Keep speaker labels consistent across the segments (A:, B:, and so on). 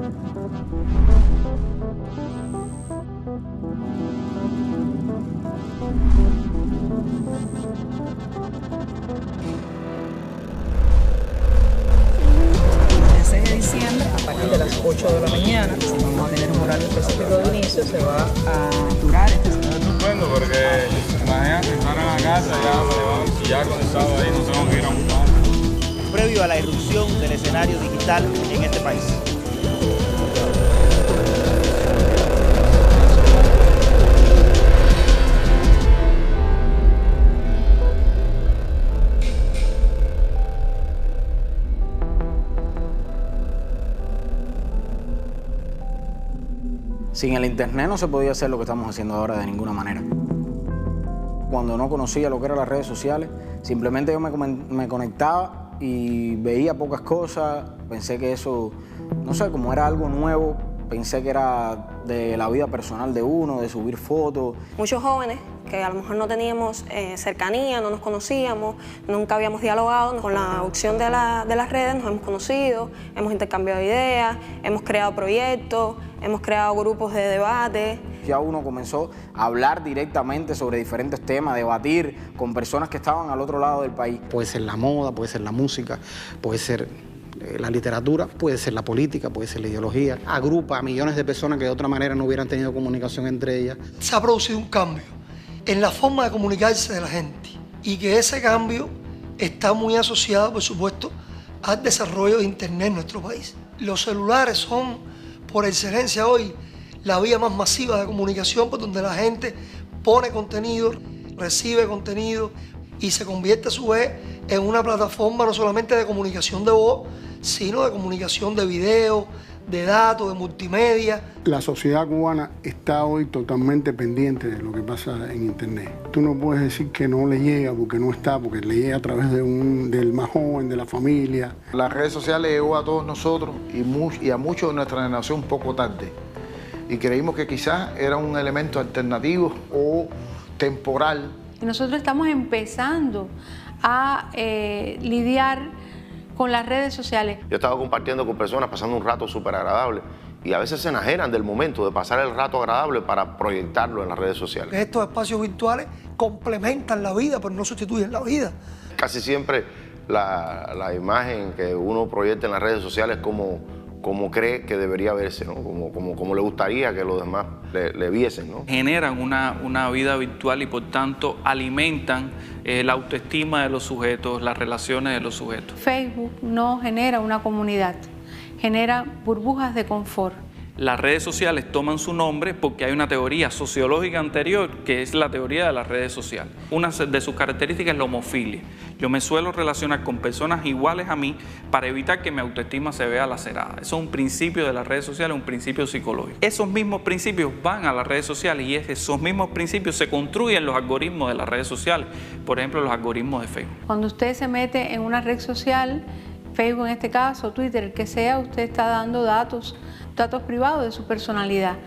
A: El 6 de diciembre, a partir de las 8 de la mañana, vamos a tener un horario específico de inicio, se va a durar este sábado.
B: Es estupendo porque imagínate estar en la casa y ya con el sábado ahí no tenemos que ir a un bar.
C: Previo a la irrupción del escenario digital en este país.
D: Sin el internet no se podía hacer lo que estamos haciendo ahora de ninguna manera. Cuando no conocía lo que eran las redes sociales, simplemente yo me conectaba y veía pocas cosas, pensé que eso, no sé, como era algo nuevo, pensé que era de la vida personal de uno, de subir fotos.
E: Muchos jóvenes que a lo mejor no teníamos cercanía, no nos conocíamos, nunca habíamos dialogado, con la opción de las redes nos hemos conocido, hemos intercambiado ideas, hemos creado proyectos, hemos creado grupos de debate.
D: Ya uno comenzó a hablar directamente sobre diferentes temas, debatir con personas que estaban al otro lado del país.
F: Puede ser la moda, puede ser la música, puede ser la literatura, puede ser la política, puede ser la ideología. Agrupa a millones de personas que de otra manera no hubieran tenido comunicación entre ellas.
G: Se ha producido un cambio en la forma de comunicarse de la gente y que ese cambio está muy asociado, por supuesto, al desarrollo de Internet en nuestro país. Los celulares son, por excelencia hoy, la vía más masiva de comunicación, por donde la gente pone contenido, recibe contenido y se convierte a su vez en una plataforma no solamente de comunicación de voz, sino de comunicación de video, de datos, de multimedia.
H: La sociedad cubana está hoy totalmente pendiente de lo que pasa en Internet. Tú no puedes decir que no le llega porque no está, porque le llega a través del más joven, de la familia.
I: Las redes sociales llegó a todos nosotros y a muchos de nuestra generación poco tarde. Y creímos que quizás era un elemento alternativo o temporal.
J: Y nosotros estamos empezando a lidiar con las redes sociales.
K: Yo estaba compartiendo con personas, pasando un rato súper agradable y a veces se enajenan del momento de pasar el rato agradable para proyectarlo en las redes sociales.
G: Estos espacios virtuales complementan la vida, pero no sustituyen la vida.
K: Casi siempre la imagen que uno proyecta en las redes sociales es como cree que debería verse, ¿no? Como le gustaría que los demás le viesen, ¿no?
L: Generan una vida virtual y por tanto alimentan la autoestima de los sujetos, las relaciones de los sujetos.
J: Facebook no genera una comunidad, genera burbujas de confort.
L: Las redes sociales toman su nombre porque hay una teoría sociológica anterior que es la teoría de las redes sociales. Una de sus características es la homofilia. Yo me suelo relacionar con personas iguales a mí para evitar que mi autoestima se vea lacerada. Eso es un principio de las redes sociales, un principio psicológico. Esos mismos principios van a las redes sociales y esos mismos principios se construyen los algoritmos de las redes sociales. Por ejemplo, los algoritmos de Facebook.
J: Cuando usted se mete en una red social, Facebook en este caso, Twitter, el que sea, usted está dando datos privados de su personalidad.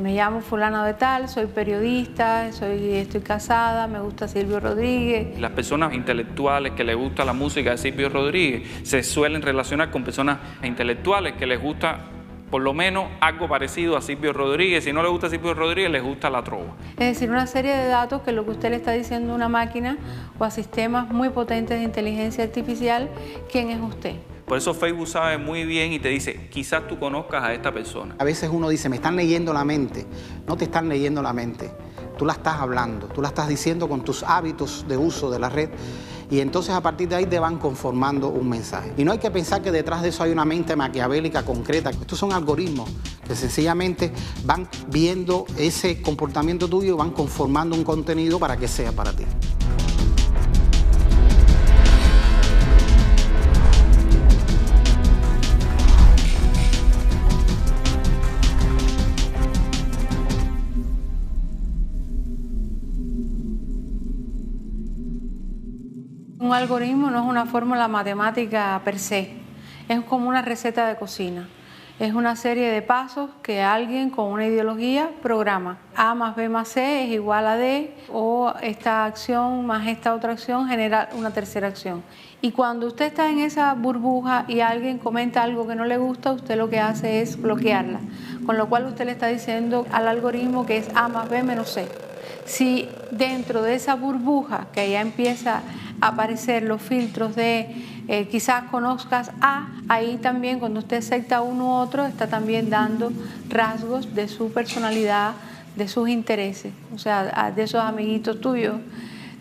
J: Me llamo fulana de tal, soy periodista, estoy casada, me gusta Silvio Rodríguez.
L: Las personas intelectuales que les gusta la música de Silvio Rodríguez se suelen relacionar con personas intelectuales que les gusta por lo menos algo parecido a Silvio Rodríguez. Si no les gusta Silvio Rodríguez, les gusta la trova.
J: Es decir, una serie de datos que lo que usted le está diciendo a una máquina o a sistemas muy potentes de inteligencia artificial, ¿quién es usted?
L: Por eso Facebook sabe muy bien y te dice, quizás tú conozcas a esta persona.
F: A veces uno dice, me están leyendo la mente. No te están leyendo la mente. Tú la estás hablando, tú la estás diciendo con tus hábitos de uso de la red. Y entonces a partir de ahí te van conformando un mensaje. Y no hay que pensar que detrás de eso hay una mente maquiavélica concreta. Estos son algoritmos que sencillamente van viendo ese comportamiento tuyo y van conformando un contenido para que sea para ti.
J: Un algoritmo no es una fórmula matemática per se, es como una receta de cocina. Es una serie de pasos que alguien con una ideología programa. A más B más C es igual a D, o esta acción más esta otra acción genera una tercera acción. Y cuando usted está en esa burbuja y alguien comenta algo que no le gusta, usted lo que hace es bloquearla. Con lo cual usted le está diciendo al algoritmo que es A más B menos C. Si dentro de esa burbuja, que ya empieza a aparecer los filtros de quizás conozcas A, ahí también cuando usted acepta uno u otro, está también dando rasgos de su personalidad, de sus intereses, o sea, de esos amiguitos tuyos,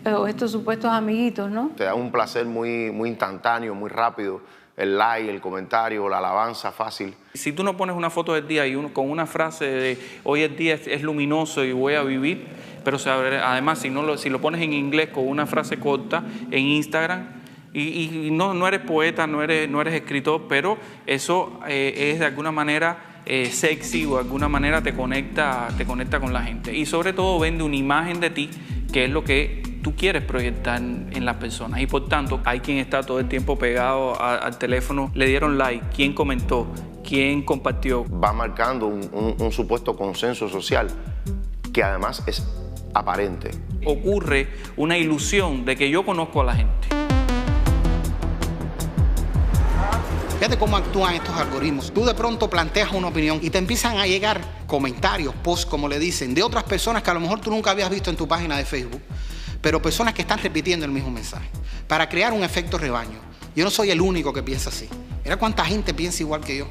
J: o estos supuestos amiguitos, ¿no?
K: Te da un placer muy instantáneo, muy rápido, el like, el comentario, la alabanza fácil.
L: Si tú no pones una foto del día y con una frase de hoy el día es luminoso y voy a vivir, pero además si lo pones en inglés con una frase corta en Instagram, y no eres poeta, no eres escritor, pero eso es de alguna manera sexy, o de alguna manera te conecta con la gente. Y sobre todo vende una imagen de ti, que es lo que tú quieres proyectar en las personas. Y por tanto, hay quien está todo el tiempo pegado al teléfono, le dieron like, quién comentó, quién compartió.
K: Va marcando un supuesto consenso social que además es aparente.
L: Ocurre una ilusión de que yo conozco a la gente.
F: Fíjate cómo actúan estos algoritmos. Tú de pronto planteas una opinión y te empiezan a llegar comentarios, posts, como le dicen, de otras personas que a lo mejor tú nunca habías visto en tu página de Facebook, pero personas que están repitiendo el mismo mensaje, para crear un efecto rebaño. Yo no soy el único que piensa así. Mira cuánta gente piensa igual que yo.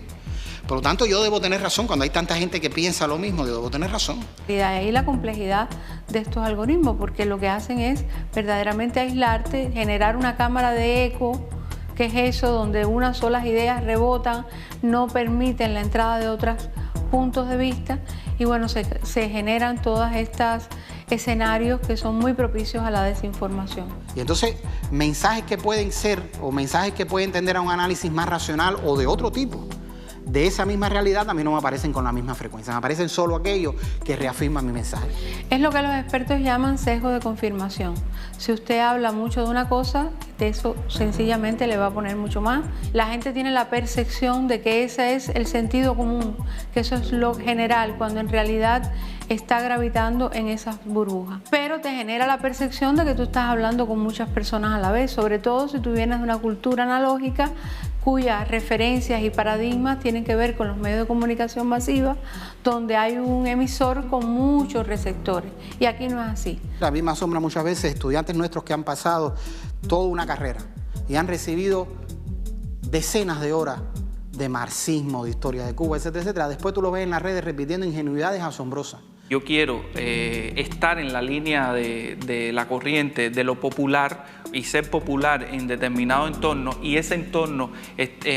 F: Por lo tanto, yo debo tener razón. Cuando hay tanta gente que piensa lo mismo, yo debo tener razón.
J: Y de ahí la complejidad de estos algoritmos, porque lo que hacen es verdaderamente aislarte, generar una cámara de eco, que es eso, donde unas solas ideas rebotan, no permiten la entrada de otros puntos de vista, y bueno, se generan todas estas escenarios que son muy propicios a la desinformación.
F: Y entonces, mensajes que pueden ser, o mensajes que pueden tender a un análisis más racional o de otro tipo, de esa misma realidad, a mí no me aparecen con la misma frecuencia, me aparecen solo aquellos que reafirman mi mensaje.
J: Es lo que los expertos llaman sesgo de confirmación. Si usted habla mucho de una cosa, de eso sencillamente le va a poner mucho más. La gente tiene la percepción de que ese es el sentido común, que eso es lo general, cuando en realidad está gravitando en esas burbujas. Pero te genera la percepción de que tú estás hablando con muchas personas a la vez, sobre todo si tú vienes de una cultura analógica cuyas referencias y paradigmas tienen que ver con los medios de comunicación masiva, donde hay un emisor con muchos receptores. Y aquí no es así.
F: A mí me asombra muchas veces estudiantes nuestros que han pasado toda una carrera y han recibido decenas de horas de marxismo, de historia de Cuba, etcétera, etcétera. Después tú lo ves en las redes repitiendo ingenuidades asombrosas.
L: Yo quiero estar en la línea de la corriente, de lo popular, y ser popular en determinado entorno, y ese entorno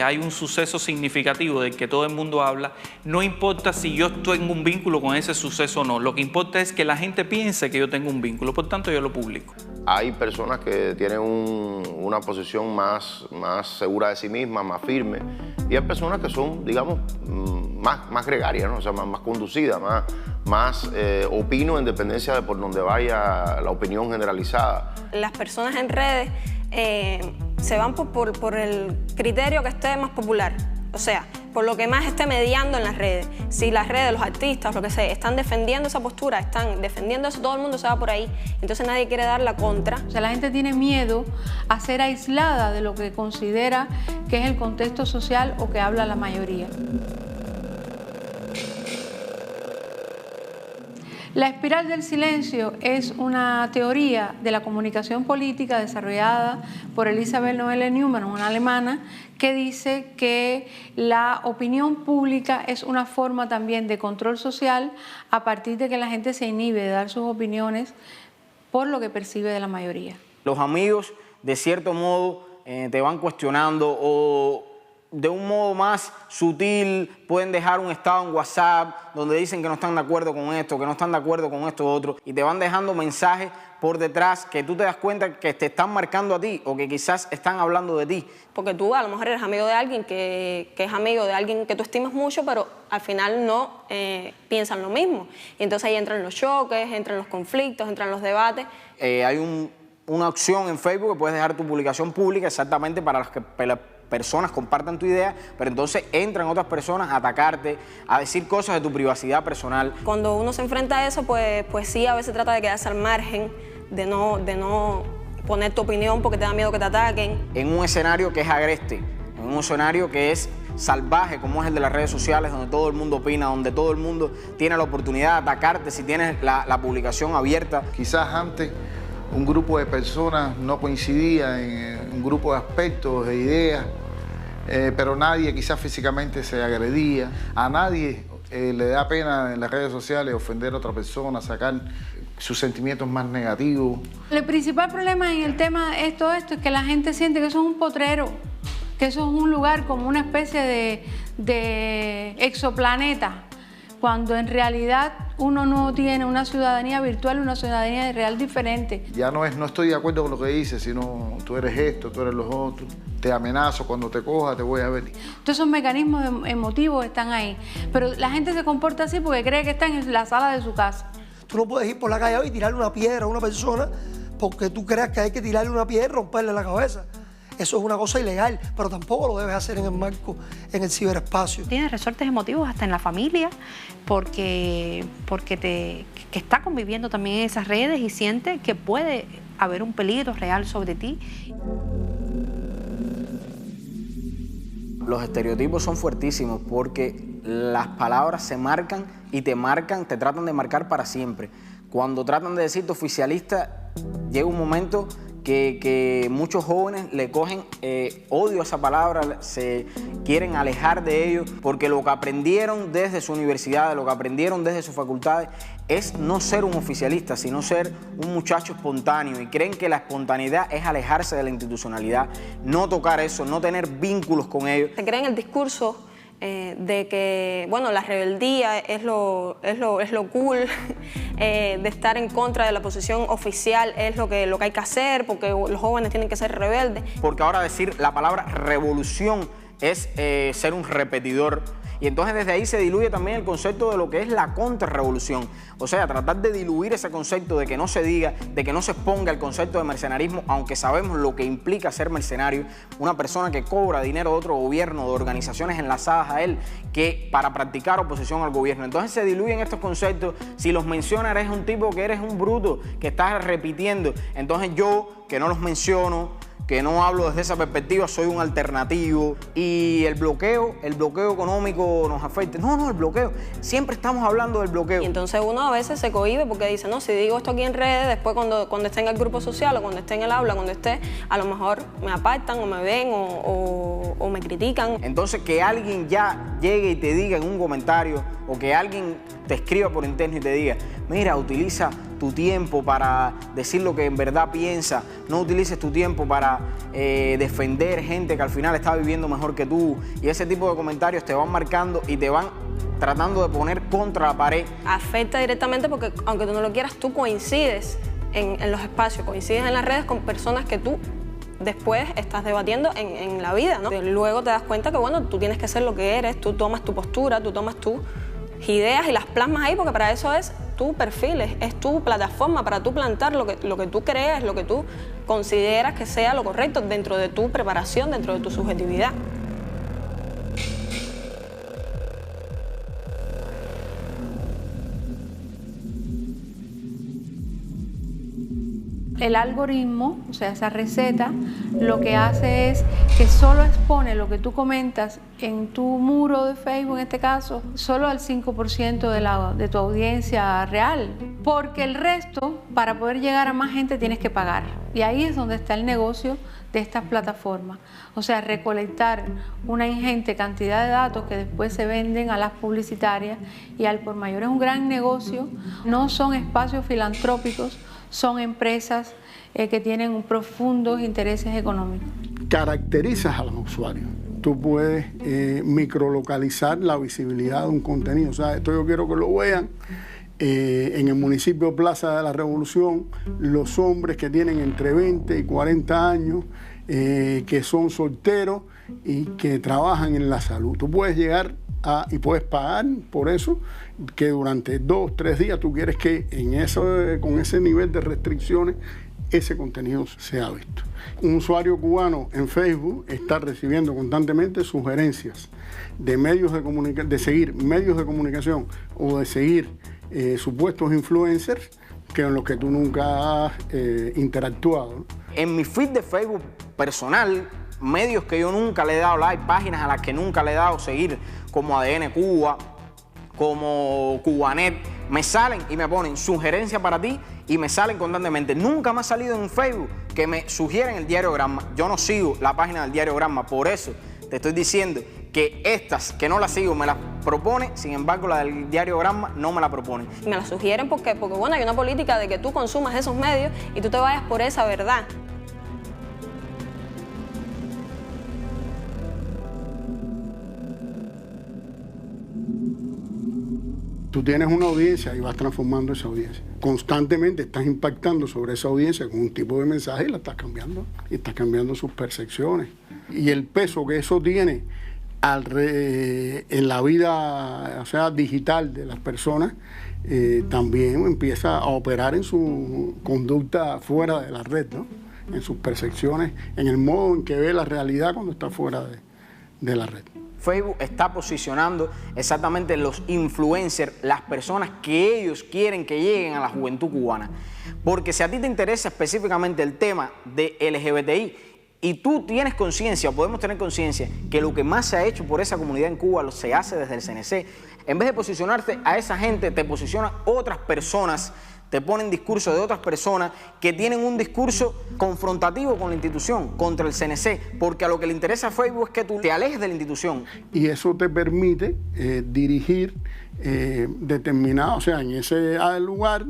L: hay un suceso significativo del que todo el mundo habla. No importa si yo tengo un vínculo con ese suceso o no, lo que importa es que la gente piense que yo tengo un vínculo, por tanto yo lo publico.
K: Hay personas que tienen una posición más segura de sí misma, más firme, y hay personas que son, digamos, más gregarias, ¿no? O sea, más conducidas, más opino en dependencia de por donde vaya la opinión generalizada.
E: Las personas en redes se van por el criterio que esté más popular, o sea, por lo que más esté mediando en las redes. Si las redes, los artistas, lo que sea, están defendiendo esa postura, están defendiendo eso, todo el mundo se va por ahí, entonces nadie quiere dar la contra.
J: O sea, la gente tiene miedo a ser aislada de lo que considera que es el contexto social o que habla la mayoría. La espiral del silencio es una teoría de la comunicación política desarrollada por Elisabeth Noelle-Neumann, una alemana, que dice que la opinión pública es una forma también de control social a partir de que la gente se inhibe de dar sus opiniones por lo que percibe de la mayoría.
D: Los amigos, de cierto modo, te van cuestionando, o de un modo más sutil pueden dejar un estado en WhatsApp donde dicen que no están de acuerdo con esto, que no están de acuerdo con esto otro, y te van dejando mensajes por detrás que tú te das cuenta que te están marcando a ti o que quizás están hablando de ti.
E: Porque tú a lo mejor eres amigo de alguien que es amigo de alguien que tú estimas mucho, pero al final no piensan lo mismo. Y entonces ahí entran los choques, entran los conflictos, entran los debates.
D: Hay una opción en Facebook que puedes dejar tu publicación pública exactamente para personas compartan tu idea, pero entonces entran otras personas a atacarte, a decir cosas de tu privacidad personal.
E: Cuando uno se enfrenta a eso, pues sí, a veces trata de quedarse al margen, de no poner tu opinión porque te da miedo que te ataquen.
D: En un escenario que es agreste, en un escenario que es salvaje como es el de las redes sociales, donde todo el mundo opina, donde todo el mundo tiene la oportunidad de atacarte si tienes la publicación abierta.
I: Quizás antes un grupo de personas no coincidía en un grupo de aspectos, de ideas, pero nadie quizás físicamente se agredía. A nadie le da pena en las redes sociales ofender a otra persona, sacar sus sentimientos más negativos.
J: El principal problema en el tema de todo esto es que la gente siente que eso es un potrero, que eso es un lugar como una especie de exoplaneta, cuando en realidad uno no tiene una ciudadanía virtual, una ciudadanía real diferente.
I: Ya no estoy de acuerdo con lo que dices, sino tú eres esto, tú eres los otros, te amenazo, cuando te coja te voy a ver.
J: Todos esos mecanismos emotivos están ahí, pero la gente se comporta así porque cree que está en la sala de su casa.
G: Tú no puedes ir por la calle hoy y tirarle una piedra a una persona porque tú creas que hay que tirarle una piedra y romperle la cabeza. Eso es una cosa ilegal, pero tampoco lo debes hacer en el marco, en el ciberespacio.
M: Tiene resortes emotivos hasta en la familia, porque está conviviendo también en esas redes y siente que puede haber un peligro real sobre ti.
D: Los estereotipos son fuertísimos porque las palabras se marcan y te tratan de marcar para siempre. Cuando tratan de decirte oficialista, llega un momento que muchos jóvenes le cogen odio a esa palabra, se quieren alejar de ello, porque lo que aprendieron desde su universidad, lo que aprendieron desde sus facultades, es no ser un oficialista, sino ser un muchacho espontáneo, y creen que la espontaneidad es alejarse de la institucionalidad, no tocar eso, no tener vínculos con ellos.
E: Se creen el discurso de que, bueno, la rebeldía es lo cool, de estar en contra de la posición oficial es lo que hay que hacer, porque los jóvenes tienen que ser rebeldes.
D: Porque ahora decir la palabra revolución es ser un repetidor. Y entonces desde ahí se diluye también el concepto de lo que es la contrarrevolución. O sea, tratar de diluir ese concepto, de que no se diga, de que no se exponga el concepto de mercenarismo, aunque sabemos lo que implica ser mercenario, una persona que cobra dinero de otro gobierno, de organizaciones enlazadas a él, que para practicar oposición al gobierno. Entonces se diluyen estos conceptos. Si los menciona, eres un tipo que eres un bruto, que estás repitiendo. Entonces yo, que no los menciono, que no hablo desde esa perspectiva, soy un alternativo, y el bloqueo económico nos afecta. No, el bloqueo, siempre estamos hablando del bloqueo.
E: Y entonces uno a veces se cohíbe porque dice, no, si digo esto aquí en redes, después cuando esté en el grupo social o cuando esté en el aula, cuando esté, a lo mejor me apartan o me ven o me critican.
D: Entonces que alguien ya llegue y te diga en un comentario, o que alguien te escriba por interno y te diga, mira, utiliza tu tiempo para decir lo que en verdad piensas, no utilices tu tiempo para defender gente que al final está viviendo mejor que tú, y ese tipo de comentarios te van marcando y te van tratando de poner contra la pared.
E: Afecta directamente porque, aunque tú no lo quieras, tú coincides en los espacios, coincides en las redes con personas que tú después estás debatiendo en la vida, ¿no? Luego te das cuenta que, bueno, tú tienes que ser lo que eres, tú tomas tu postura, tú tomas tus ideas y las plasmas ahí, porque para eso es tu perfil, es tu plataforma para tú plantar lo que tú crees, lo que tú consideras que sea lo correcto dentro de tu preparación, dentro de tu subjetividad.
J: El algoritmo, o sea, esa receta, lo que hace es que solo expone lo que tú comentas en tu muro de Facebook, en este caso, solo al 5% de tu audiencia real. Porque el resto, para poder llegar a más gente, tienes que pagar. Y ahí es donde está el negocio de estas plataformas. O sea, recolectar una ingente cantidad de datos que después se venden a las publicitarias y al por mayor. Es un gran negocio, no son espacios filantrópicos, son empresas que tienen profundos intereses económicos.
H: Caracterizas a los usuarios. Tú puedes microlocalizar la visibilidad de un contenido. O sea, esto yo quiero que lo vean en el municipio Plaza de la Revolución, los hombres que tienen entre 20 y 40 años, que son solteros y que trabajan en la salud. Tú puedes llegar y puedes pagar por eso, que durante 2 o 3 días tú quieres que con ese nivel de restricciones ese contenido sea visto. Un usuario cubano en Facebook está recibiendo constantemente sugerencias de medios de seguir medios de comunicación o de seguir supuestos influencers con los que tú nunca has interactuado, ¿no?
D: En mi feed de Facebook personal, medios que yo nunca le he dado like, páginas a las que nunca le he dado seguir, como ADN Cuba, como Cubanet, me salen y me ponen sugerencias para ti y me salen constantemente. Nunca me ha salido en Facebook que me sugieren el Diario Granma. Yo no sigo la página del Diario Granma, por eso te estoy diciendo que estas que no las sigo me las propone, sin embargo la del Diario Granma no me la propone.
E: Me la sugieren porque bueno, hay una política de que tú consumas esos medios y tú te vayas por esa verdad.
H: Tú tienes una audiencia y vas transformando esa audiencia. Constantemente estás impactando sobre esa audiencia con un tipo de mensaje y la estás cambiando. Y estás cambiando sus percepciones. Y el peso que eso tiene en la vida, o sea, digital de las personas, también empieza a operar en su conducta fuera de la red, ¿no? En sus percepciones, en el modo en que ve la realidad cuando está fuera de la red.
D: Facebook está posicionando exactamente los influencers, las personas que ellos quieren que lleguen a la juventud cubana. Porque si a ti te interesa específicamente el tema de LGBTI y tú tienes conciencia, o podemos tener conciencia, que lo que más se ha hecho por esa comunidad en Cuba se hace desde el CNC, en vez de posicionarte a esa gente, te posicionan otras personas, te ponen discursos de otras personas que tienen un discurso confrontativo con la institución, contra el CNC, porque a lo que le interesa a Facebook es que tú te alejes de la institución.
H: Y eso te permite dirigir determinado, o sea, en ese lugar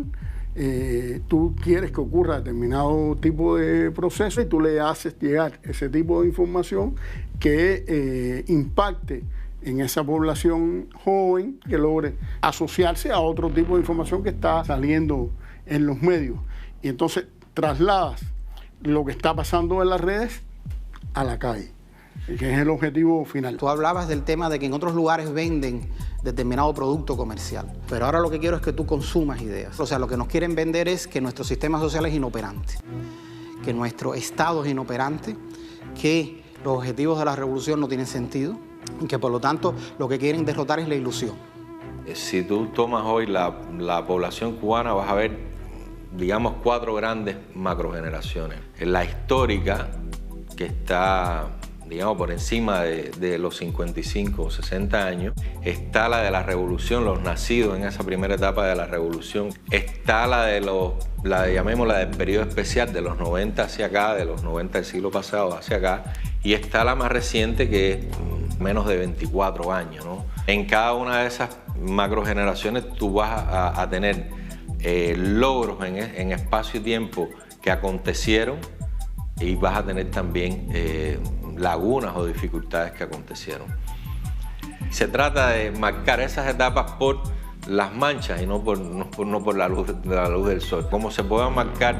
H: tú quieres que ocurra determinado tipo de proceso y tú le haces llegar ese tipo de información que impacte en esa población joven, que logre asociarse a otro tipo de información que está saliendo en los medios. Y entonces trasladas lo que está pasando en las redes a la calle, que es el objetivo final.
F: Tú hablabas del tema de que en otros lugares venden determinado producto comercial, pero ahora lo que quiero es que tú consumas ideas. O sea, lo que nos quieren vender es que nuestro sistema social es inoperante, que nuestro Estado es inoperante, que los objetivos de la revolución no tienen sentido, y que por lo tanto lo que quieren derrotar es la ilusión.
N: Si tú tomas hoy la población cubana, vas a ver, digamos, 4 grandes macrogeneraciones. La histórica, que está, digamos, por encima de los 55 o 60 años. Está la de la revolución, los nacidos en esa primera etapa de la revolución. Está llamémosla del periodo especial, de los 90 hacia acá, de los 90 del siglo pasado hacia acá. Y está la más reciente, que es menos de 24 años, ¿no? En cada una de esas macrogeneraciones tú vas a tener logros en espacio y tiempo que acontecieron, y vas a tener también lagunas o dificultades que acontecieron. Se trata de marcar esas etapas por las manchas y no por la luz del sol. Como se puede marcar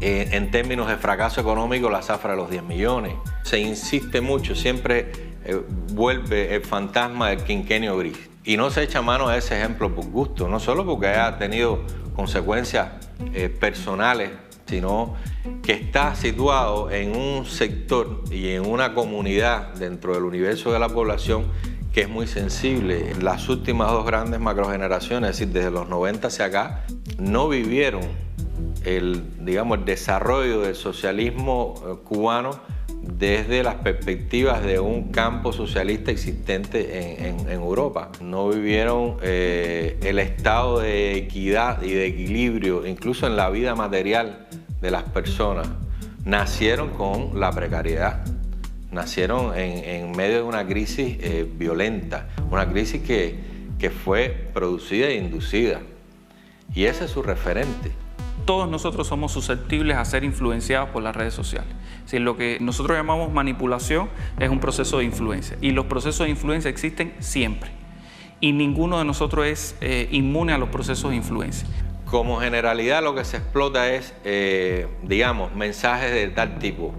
N: en términos de fracaso económico la zafra de los 10 millones. Se insiste mucho, siempre vuelve el fantasma del quinquenio gris. Y no se echa mano a ese ejemplo por gusto, no solo porque haya tenido consecuencias personales, sino que está situado en un sector y en una comunidad dentro del universo de la población que es muy sensible. Las últimas 2 grandes macrogeneraciones, es decir, desde los 90 hacia acá, no vivieron el desarrollo del socialismo cubano desde las perspectivas de un campo socialista existente en Europa. No vivieron el estado de equidad y de equilibrio, incluso en la vida material de las personas. Nacieron con la precariedad, nacieron en medio de una crisis violenta, una crisis que fue producida e inducida. Y ese es su referente.
L: Todos nosotros somos susceptibles a ser influenciados por las redes sociales. Si lo que nosotros llamamos manipulación es un proceso de influencia, y los procesos de influencia existen siempre, y ninguno de nosotros es inmune a los procesos de influencia.
N: Como generalidad, lo que se explota es, mensajes de tal tipo.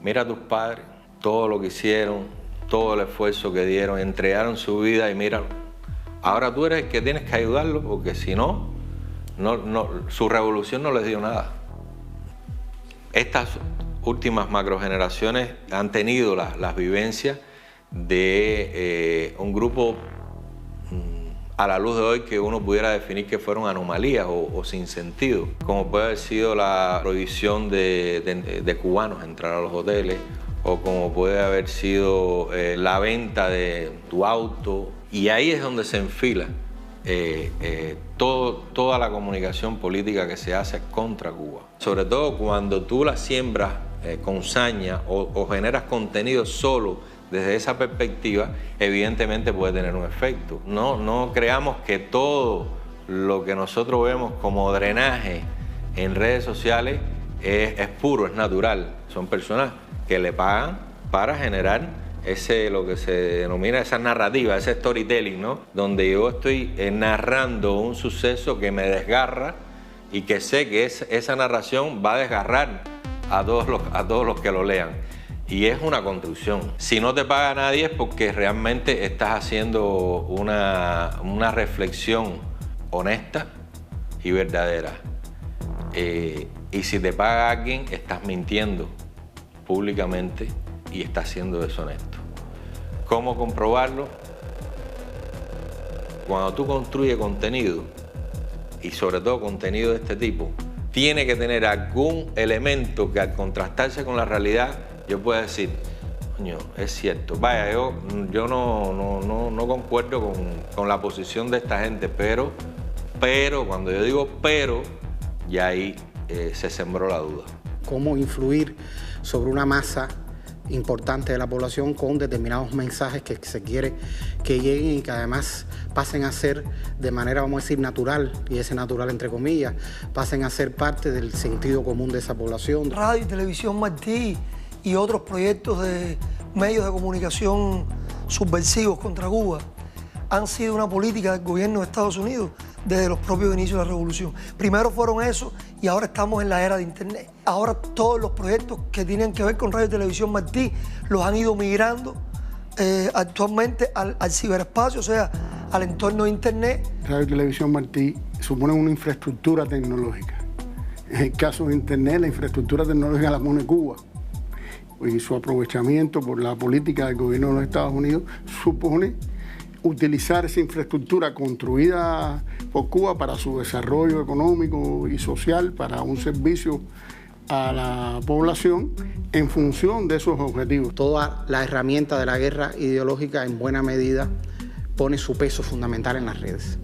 N: Mira a tus padres, todo lo que hicieron, todo el esfuerzo que dieron, entregaron su vida y míralo. Ahora tú eres el que tienes que ayudarlo, porque si no, su revolución no les dio nada. Estas últimas macrogeneraciones han tenido las vivencias de un grupo a la luz de hoy que uno pudiera definir que fueron anomalías o sin sentido, como puede haber sido la prohibición de cubanos entrar a los hoteles, o como puede haber sido la venta de tu auto. Y ahí es donde se enfila toda la comunicación política que se hace contra Cuba. Sobre todo cuando tú la siembras con saña o generas contenido solo desde esa perspectiva, evidentemente puede tener un efecto. No creamos que todo lo que nosotros vemos como drenaje en redes sociales es puro, es natural. Son personas que le pagan para generar lo que se denomina esa narrativa, ese storytelling, ¿no? Donde yo estoy narrando un suceso que me desgarra y que sé que esa narración va a desgarrar a todos los que lo lean. Y es una construcción. Si no te paga nadie es porque realmente estás haciendo una reflexión honesta y verdadera. Y si te paga alguien, estás mintiendo públicamente y estás siendo deshonesto. ¿Cómo comprobarlo? Cuando tú construyes contenido, y sobre todo contenido de este tipo, tiene que tener algún elemento que al contrastarse con la realidad yo pueda decir, coño, es cierto. Vaya, yo no concuerdo con la posición de esta gente, pero cuando yo digo pero, ya ahí se sembró la duda.
F: Cómo influir sobre una masa importante de la población con determinados mensajes que se quiere que lleguen y que además pasen a ser de manera, vamos a decir, natural, y ese natural entre comillas, pasen a ser parte del sentido común de esa población.
G: Radio y Televisión Martí y otros proyectos de medios de comunicación subversivos contra Cuba han sido una política del gobierno de Estados Unidos desde los propios inicios de la revolución. Primero fueron eso y ahora estamos en la era de Internet. Ahora todos los proyectos que tienen que ver con Radio y Televisión Martí los han ido migrando actualmente al ciberespacio, o sea, al entorno de Internet.
H: Radio y Televisión Martí suponen una infraestructura tecnológica. En el caso de Internet, la infraestructura tecnológica la pone Cuba. Y su aprovechamiento por la política del gobierno de los Estados Unidos supone utilizar esa infraestructura construida por Cuba para su desarrollo económico y social, para un servicio a la población en función de esos objetivos.
F: Toda la herramienta de la guerra ideológica en buena medida pone su peso fundamental en las redes.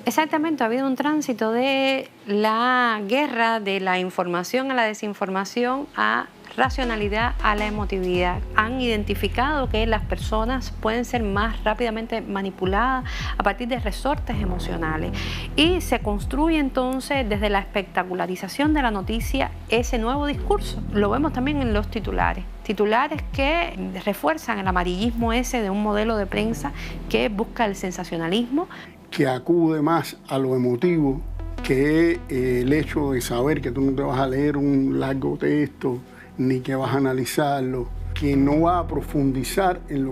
M: Exactamente, ha habido un tránsito de la guerra, de la información a la desinformación, a racionalidad, a la emotividad. Han identificado que las personas pueden ser más rápidamente manipuladas a partir de resortes emocionales y se construye entonces desde la espectacularización de la noticia ese nuevo discurso. Lo vemos también en los titulares. Titulares que refuerzan el amarillismo ese de un modelo de prensa que busca el sensacionalismo,
H: que acude más a lo emotivo que el hecho de saber que tú no te vas a leer un largo texto ni que vas a analizarlo, que no va a profundizar en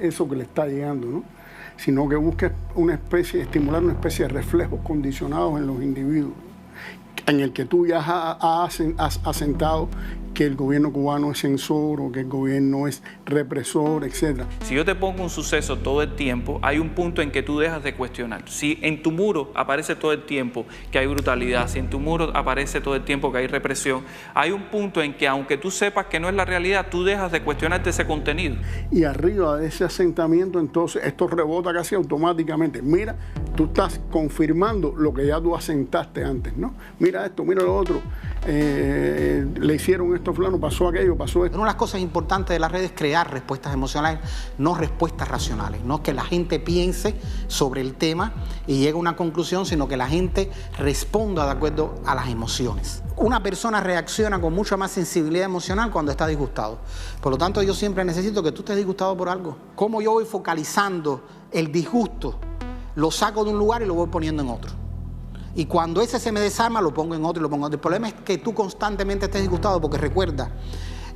H: eso que le está llegando, ¿no? Sino que busca estimular una especie de reflejos condicionados en los individuos, en el que tú ya has asentado que el gobierno cubano es censor o que el gobierno es represor, etc.
L: Si yo te pongo un suceso todo el tiempo, hay un punto en que tú dejas de cuestionar. Si en tu muro aparece todo el tiempo que hay brutalidad, si en tu muro aparece todo el tiempo que hay represión, hay un punto en que aunque tú sepas que no es la realidad, tú dejas de cuestionarte ese contenido.
H: Y arriba de ese asentamiento, entonces, esto rebota casi automáticamente. Mira, tú estás confirmando lo que ya tú asentaste antes, ¿no? Mira esto, mira lo otro. Le hicieron esto a fulano, pasó aquello, pasó esto.
F: Una de las cosas importantes de las redes es crear respuestas emocionales, no respuestas racionales. No que la gente piense sobre el tema y llegue a una conclusión, sino que la gente responda de acuerdo a las emociones. Una persona reacciona con mucha más sensibilidad emocional cuando está disgustado. Por lo tanto, yo siempre necesito que tú estés disgustado por algo. ¿Cómo yo voy focalizando el disgusto? Lo saco de un lugar y lo voy poniendo en otro. Y cuando ese se me desarma, lo pongo en otro y lo pongo en otro. El problema es que tú constantemente estés disgustado porque recuerda,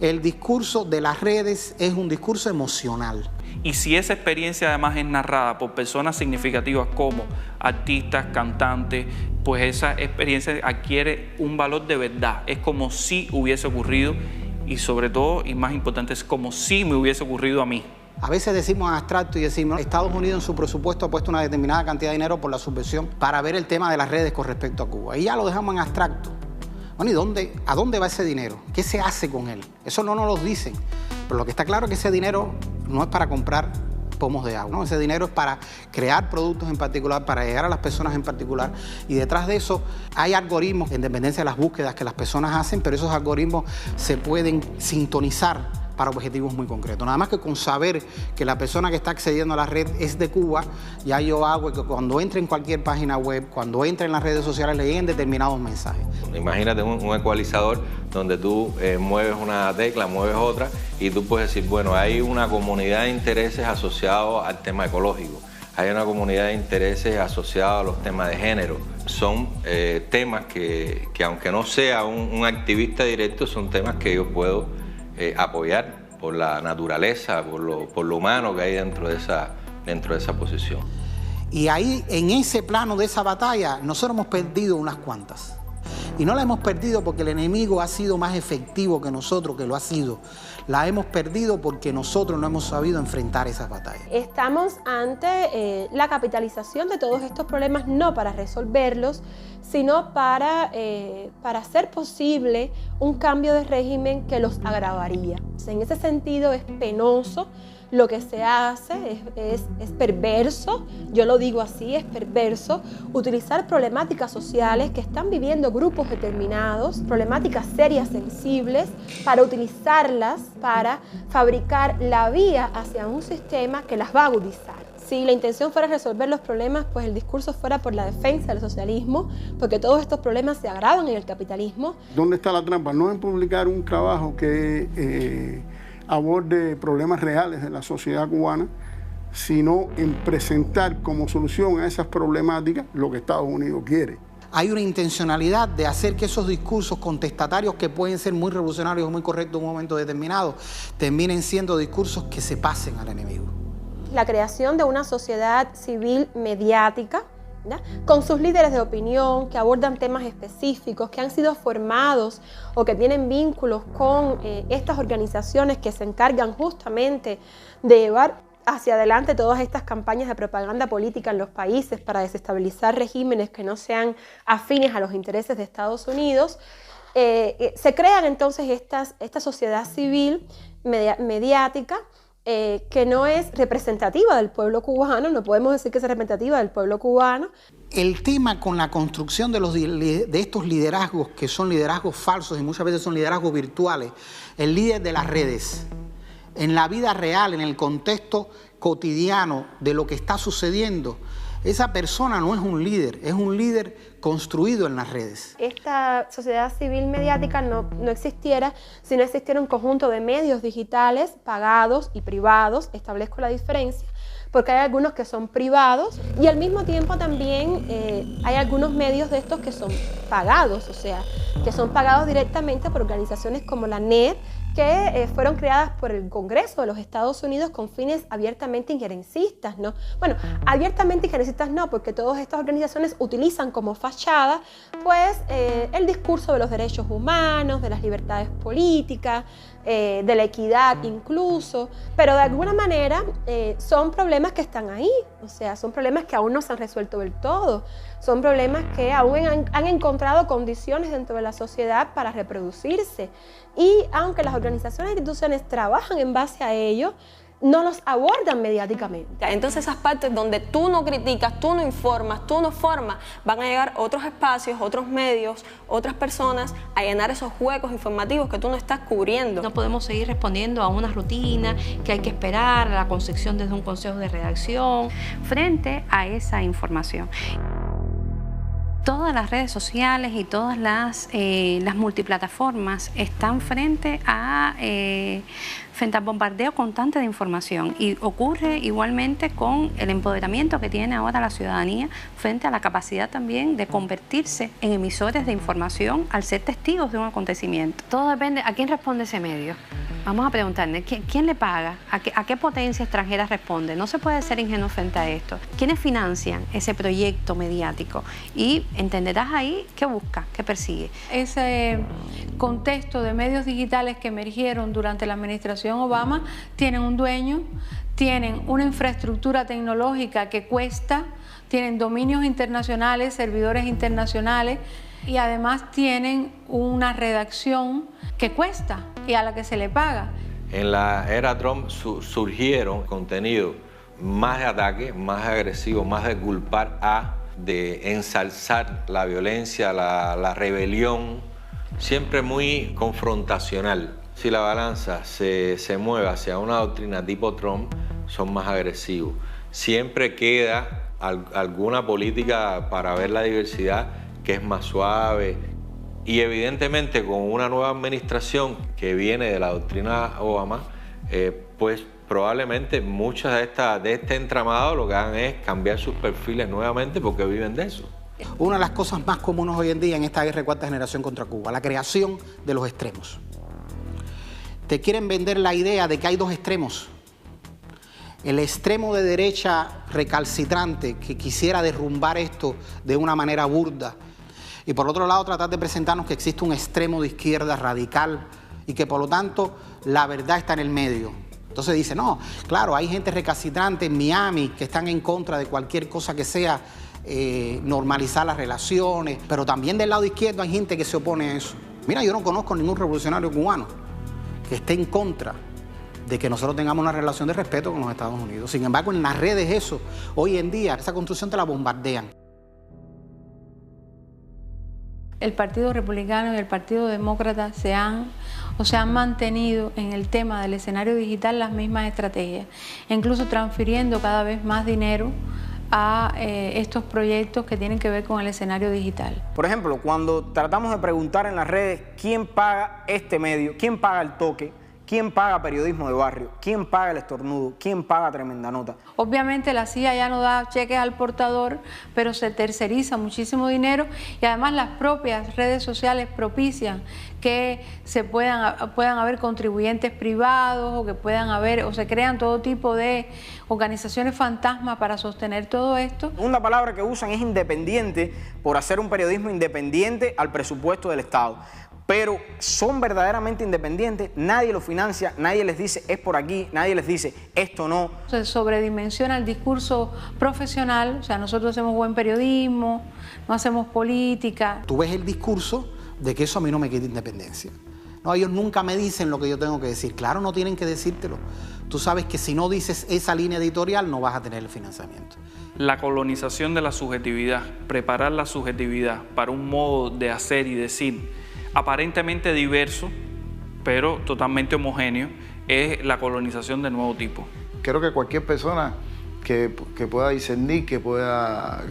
F: el discurso de las redes es un discurso emocional.
L: Y si esa experiencia además es narrada por personas significativas como artistas, cantantes, pues esa experiencia adquiere un valor de verdad. Es como si hubiese ocurrido y sobre todo, y más importante, es como si me hubiese ocurrido a mí.
F: A veces decimos en abstracto y decimos, Estados Unidos en su presupuesto ha puesto una determinada cantidad de dinero por la subvención para ver el tema de las redes con respecto a Cuba. Y ya lo dejamos en abstracto. Bueno, ¿y a dónde va ese dinero? ¿Qué se hace con él? Eso no nos lo dicen. Pero lo que está claro es que ese dinero no es para comprar pomos de agua, ¿no? Ese dinero es para crear productos en particular, para llegar a las personas en particular. Y detrás de eso hay algoritmos en dependencia de las búsquedas que las personas hacen, pero esos algoritmos se pueden sintonizar para objetivos muy concretos. Nada más que con saber que la persona que está accediendo a la red es de Cuba, ya yo hago que cuando entre en cualquier página web, cuando entre en las redes sociales, le lleguen determinados mensajes.
N: Imagínate un ecualizador donde tú mueves una tecla, mueves otra, y tú puedes decir, bueno, hay una comunidad de intereses asociados al tema ecológico, hay una comunidad de intereses asociados a los temas de género. Son temas que aunque no sea un activista directo, son temas que yo puedo apoyar por la naturaleza, por lo humano que hay dentro de esa posición.
F: Y ahí, en ese plano de esa batalla, nosotros hemos perdido unas cuantas. Y no la hemos perdido porque el enemigo ha sido más efectivo que nosotros, que lo ha sido. La hemos perdido porque nosotros no hemos sabido enfrentar esas batallas.
O: Estamos ante la capitalización de todos estos problemas, no para resolverlos, sino para hacer posible un cambio de régimen que los agravaría. En ese sentido es penoso lo que se hace, es perverso, yo lo digo así, es perverso, utilizar problemáticas sociales que están viviendo grupos determinados, problemáticas serias, sensibles, para utilizarlas para fabricar la vía hacia un sistema que las va a agudizar. Si la intención fuera resolver los problemas, pues el discurso fuera por la defensa del socialismo, porque todos estos problemas se agravan en el capitalismo.
H: ¿Dónde está la trampa? No en publicar un trabajo que aborde problemas reales de la sociedad cubana, sino en presentar como solución a esas problemáticas lo que Estados Unidos quiere.
F: Hay una intencionalidad de hacer que esos discursos contestatarios que pueden ser muy revolucionarios o muy correctos en un momento determinado, terminen siendo discursos que se pasen al enemigo.
O: La creación de una sociedad civil mediática, ¿ya?, con sus líderes de opinión que abordan temas específicos, que han sido formados o que tienen vínculos con estas organizaciones que se encargan justamente de llevar hacia adelante todas estas campañas de propaganda política en los países para desestabilizar regímenes que no sean afines a los intereses de Estados Unidos. Se crean entonces esta sociedad civil mediática que no es representativa del pueblo cubano, no podemos decir que es representativa del pueblo cubano.
F: El tema con la construcción de estos liderazgos, que son liderazgos falsos y muchas veces son liderazgos virtuales, el líder de las redes, en la vida real, en el contexto cotidiano de lo que está sucediendo, esa persona no es un líder construido en las redes.
O: Esta sociedad civil mediática no existiera si no existiera un conjunto de medios digitales pagados y privados, establezco la diferencia, porque hay algunos que son privados y al mismo tiempo también hay algunos medios de estos que son pagados, o sea, que son pagados directamente por organizaciones como la NED, que fueron creadas por el Congreso de los Estados Unidos con fines abiertamente injerencistas, ¿no? Bueno, abiertamente injerencistas no, porque todas estas organizaciones utilizan como fachada, pues, el discurso de los derechos humanos, de las libertades políticas, de la equidad incluso, pero de alguna manera son problemas que están ahí, o sea, son problemas que aún no se han resuelto del todo, son problemas que aún han encontrado condiciones dentro de la sociedad para reproducirse. Y aunque las organizaciones e instituciones trabajan en base a ello, no los abordan mediáticamente.
E: Entonces esas partes donde tú no criticas, tú no informas, tú no formas, van a llegar otros espacios, otros medios, otras personas a llenar esos huecos informativos que tú no estás cubriendo.
M: No podemos seguir respondiendo a una rutina que hay que esperar, a la concepción desde un consejo de redacción, frente a esa información. Todas las redes sociales y todas las multiplataformas están frente al bombardeo constante de información, y ocurre igualmente con el empoderamiento que tiene ahora la ciudadanía frente a la capacidad también de convertirse en emisores de información al ser testigos de un acontecimiento. Todo depende a quién responde ese medio. Vamos a preguntarle, ¿quién le paga? ¿A qué potencia extranjera responde? No se puede ser ingenuo frente a esto. ¿Quiénes financian ese proyecto mediático? Y entenderás ahí qué busca, qué persigue.
J: Ese contexto de medios digitales que emergieron durante la administración Obama tienen un dueño, tienen una infraestructura tecnológica que cuesta, tienen dominios internacionales, servidores internacionales, y además tienen una redacción que cuesta y a la que se le paga.
N: En la era Trump surgieron contenidos más de ataque, más agresivos, más de culpar de ensalzar la violencia, la rebelión, siempre muy confrontacional. Si la balanza se mueve hacia una doctrina tipo Trump, son más agresivos. Siempre queda alguna política para ver la diversidad que es más suave, y evidentemente con una nueva administración que viene de la doctrina Obama, pues probablemente muchas de este entramado lo que hagan es cambiar sus perfiles nuevamente porque viven de eso.
F: Una de las cosas más comunes hoy en día en esta guerra de cuarta generación contra Cuba, la creación de los extremos. Te quieren vender la idea de que hay dos extremos. El extremo de derecha recalcitrante que quisiera derrumbar esto de una manera burda, y por otro lado tratar de presentarnos que existe un extremo de izquierda radical y que por lo tanto la verdad está en el medio. Entonces dice, no, claro, hay gente recalcitrante en Miami que están en contra de cualquier cosa que sea normalizar las relaciones, pero también del lado izquierdo hay gente que se opone a eso. Mira, yo no conozco ningún revolucionario cubano que esté en contra de que nosotros tengamos una relación de respeto con los Estados Unidos. Sin embargo, en las redes eso, hoy en día, esa construcción te la bombardean.
J: El Partido Republicano y el Partido Demócrata se han mantenido en el tema del escenario digital las mismas estrategias, incluso transfiriendo cada vez más dinero a estos proyectos que tienen que ver con el escenario digital.
D: Por ejemplo, cuando tratamos de preguntar en las redes quién paga este medio, quién paga el toque, quién paga periodismo de barrio, quién paga el estornudo, quién paga tremenda nota.
J: Obviamente la CIA ya no da cheques al portador, pero se terceriza muchísimo dinero, y además las propias redes sociales propician que puedan haber contribuyentes privados, o que puedan haber, o se crean todo tipo de organizaciones fantasmas para sostener todo esto.
D: Una palabra que usan es independiente, por hacer un periodismo independiente al presupuesto del Estado. Pero son verdaderamente independientes, nadie los financia, nadie les dice es por aquí, nadie les dice esto no.
J: Se sobredimensiona el discurso profesional, o sea, nosotros hacemos buen periodismo, no hacemos política.
F: Tú ves el discurso de que eso a mí no me quita independencia. No, ellos nunca me dicen lo que yo tengo que decir. Claro, no tienen que decírtelo. Tú sabes que si no dices esa línea editorial no vas a tener el financiamiento.
L: La colonización de la subjetividad, preparar la subjetividad para un modo de hacer y decir aparentemente diverso, pero totalmente homogéneo, es la colonización de nuevo tipo.
I: Creo que cualquier persona que pueda discernir, que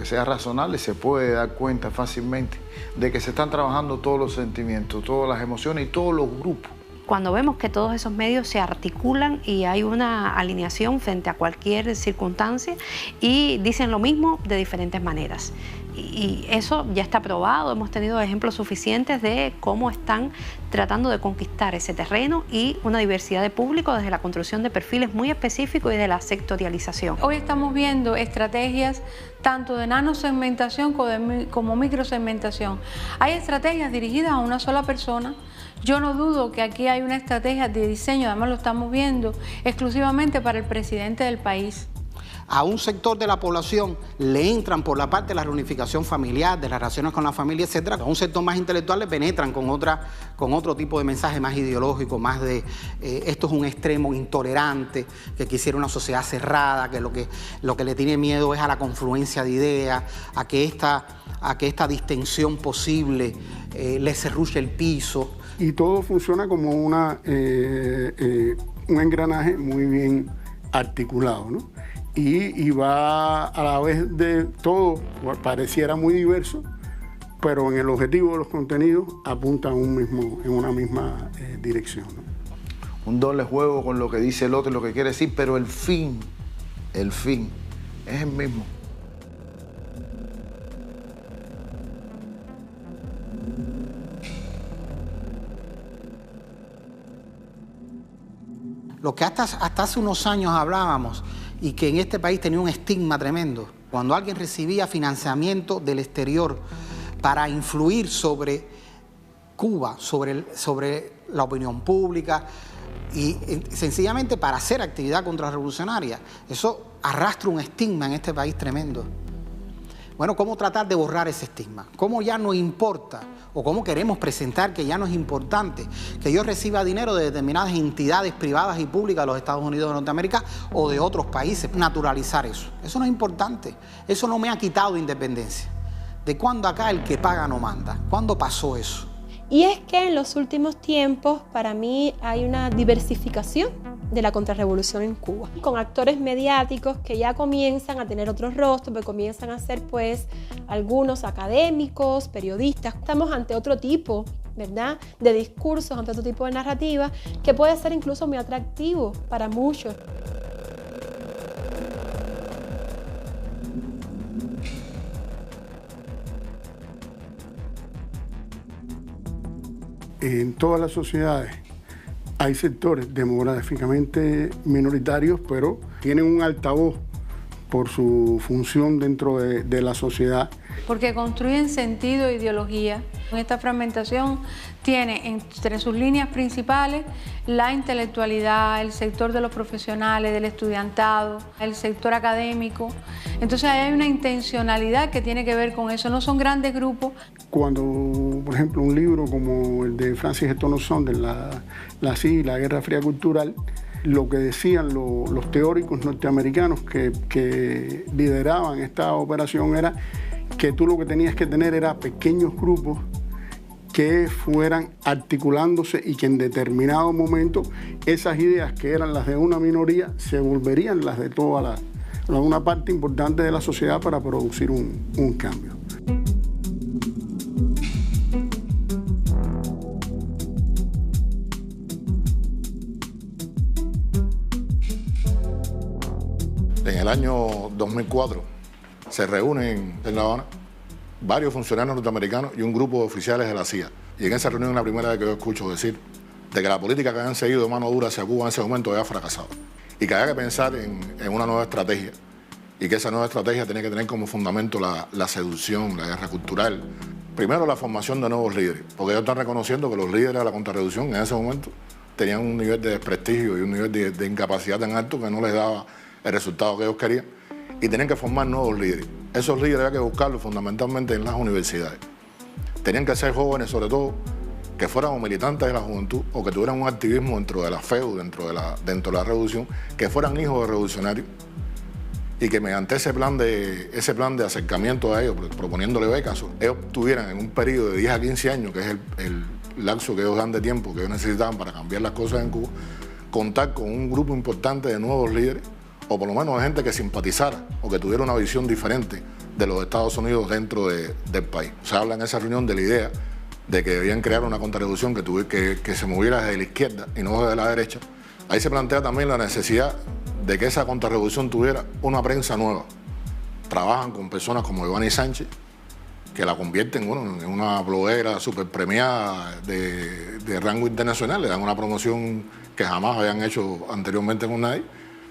I: sea razonable, se puede dar cuenta fácilmente de que se están trabajando todos los sentimientos, todas las emociones y todos los grupos.
M: Cuando vemos que todos esos medios se articulan y hay una alineación frente a cualquier circunstancia y dicen lo mismo de diferentes maneras. Y eso ya está probado, hemos tenido ejemplos suficientes de cómo están tratando de conquistar ese terreno y una diversidad de público desde la construcción de perfiles muy específicos y de la sectorialización.
J: Hoy estamos viendo estrategias tanto de nanosegmentación como microsegmentación. Hay estrategias dirigidas a una sola persona. Yo no dudo que aquí hay una estrategia de diseño, además lo estamos viendo, exclusivamente para el presidente del país.
F: A un sector de la población le entran por la parte de la reunificación familiar, de las relaciones con la familia, etcétera. A un sector más intelectual le penetran con otro tipo de mensaje más ideológico, más de esto es un extremo intolerante, que quisiera una sociedad cerrada, que lo que le tiene miedo es a la confluencia de ideas, a que esta distensión posible le serruche el piso.
H: Y todo funciona como un engranaje muy bien articulado, ¿no? Y va a la vez de todo, pareciera muy diverso, pero en el objetivo de los contenidos apuntan en una misma dirección, ¿no?
I: Un doble juego con lo que dice el otro y lo que quiere decir, pero el fin es el mismo.
F: Lo que hasta hace unos años hablábamos y que en este país tenía un estigma tremendo. Cuando alguien recibía financiamiento del exterior para influir sobre Cuba, sobre la opinión pública y sencillamente para hacer actividad contrarrevolucionaria, eso arrastra un estigma en este país tremendo. Bueno, ¿cómo tratar de borrar ese estigma? ¿Cómo ya no importa o cómo queremos presentar que ya no es importante que yo reciba dinero de determinadas entidades privadas y públicas de los Estados Unidos de Norteamérica o de otros países? Naturalizar eso. Eso no es importante. Eso no me ha quitado independencia. ¿De cuándo acá el que paga no manda? ¿Cuándo pasó eso?
O: Y es que en los últimos tiempos, para mí, hay una diversificación de la contrarrevolución en Cuba, con actores mediáticos que ya comienzan a tener otros rostros, que comienzan a ser pues algunos académicos, periodistas. Estamos ante otro tipo, ¿verdad?, de discursos, ante otro tipo de narrativa que puede ser incluso muy atractivo para muchos.
H: En todas las sociedades hay sectores demográficamente minoritarios, pero tienen un altavoz por su función dentro de la sociedad.
J: Porque construyen sentido e ideología. Esta fragmentación tiene entre sus líneas principales la intelectualidad, el sector de los profesionales, del estudiantado, el sector académico. Entonces hay una intencionalidad que tiene que ver con eso. No son grandes grupos.
H: Cuando, por ejemplo, un libro como el de Francis Estono Saunders, la CIA, la Guerra Fría Cultural, lo que decían los teóricos norteamericanos que lideraban esta operación era que tú lo que tenías que tener era pequeños grupos que fueran articulándose y que en determinado momento esas ideas que eran las de una minoría se volverían las de toda una parte importante de la sociedad para producir un cambio.
P: En el año 2004 se reúnen en La Habana varios funcionarios norteamericanos y un grupo de oficiales de la CIA. Y en esa reunión es la primera vez que yo escucho decir de que la política que habían seguido de mano dura hacia Cuba en ese momento había fracasado. Y que había que pensar en una nueva estrategia. Y que esa nueva estrategia tenía que tener como fundamento la seducción, la guerra cultural. Primero, la formación de nuevos líderes. Porque ellos están reconociendo que los líderes de la contrarrevolución en ese momento tenían un nivel de desprestigio y un nivel de incapacidad tan alto que no les daba el resultado que ellos querían. Y tenían que formar nuevos líderes. Esos líderes había que buscarlos fundamentalmente en las universidades. Tenían que ser jóvenes, sobre todo, que fueran militantes de la juventud o que tuvieran un activismo dentro de la FEU, dentro de la revolución, que fueran hijos de revolucionarios y que mediante ese plan de acercamiento a ellos, proponiéndole becas, ellos tuvieran en un periodo de 10 a 15 años, que es el lapso que ellos dan de tiempo que ellos necesitaban para cambiar las cosas en Cuba, contar con un grupo importante de nuevos líderes, o por lo menos de gente que simpatizara o que tuviera una visión diferente de los Estados Unidos dentro del país. Se habla en esa reunión de la idea de que debían crear una contrarrevolución que se moviera desde la izquierda y no desde la derecha. Ahí se plantea también la necesidad de que esa contrarrevolución tuviera una prensa nueva. Trabajan con personas como Ivani Sánchez, que la convierten en una bloguera súper premiada de rango internacional, le dan una promoción que jamás habían hecho anteriormente con nadie.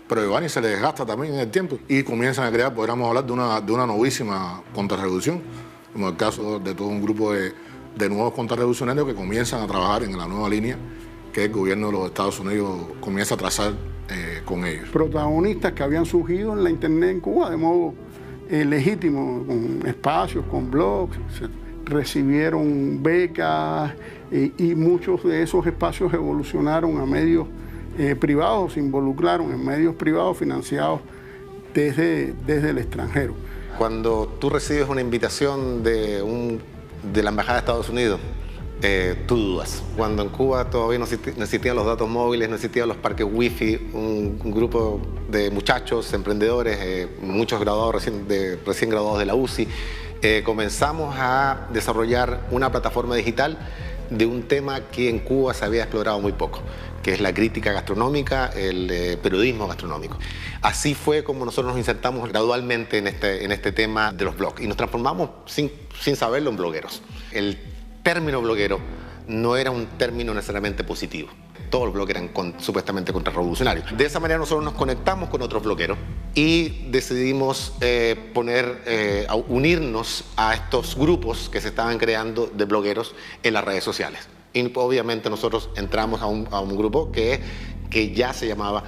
P: Pero a Ivani se le desgasta también en el tiempo y comienzan a crear, podríamos hablar de una novísima contrarrevolución, como el caso de todo un grupo de nuevos contrarrevolucionarios que comienzan a trabajar en la nueva línea que el gobierno de los Estados Unidos comienza a trazar con ellos.
H: Protagonistas que habían surgido en la internet en Cuba de modo legítimo, con espacios, con blogs, recibieron becas y muchos de esos espacios evolucionaron a medios privados, se involucraron en medios privados financiados desde el extranjero.
Q: Cuando tú recibes una invitación de la Embajada de Estados Unidos, tú dudas. Cuando en Cuba todavía no existían los datos móviles, no existían los parques wifi, un grupo de muchachos, emprendedores, muchos graduados recién graduados de la UCI, comenzamos a desarrollar una plataforma digital de un tema que en Cuba se había explorado muy poco, que es la crítica gastronómica, el periodismo gastronómico. Así fue como nosotros nos insertamos gradualmente en este tema de los blogs y nos transformamos sin saberlo en blogueros. El término bloguero no era un término necesariamente positivo. Todos los blogs eran supuestamente contrarrevolucionarios. De esa manera nosotros nos conectamos con otros blogueros y decidimos unirnos a estos grupos que se estaban creando de blogueros en las redes sociales. Y obviamente nosotros entramos a un grupo que ya se llamaba,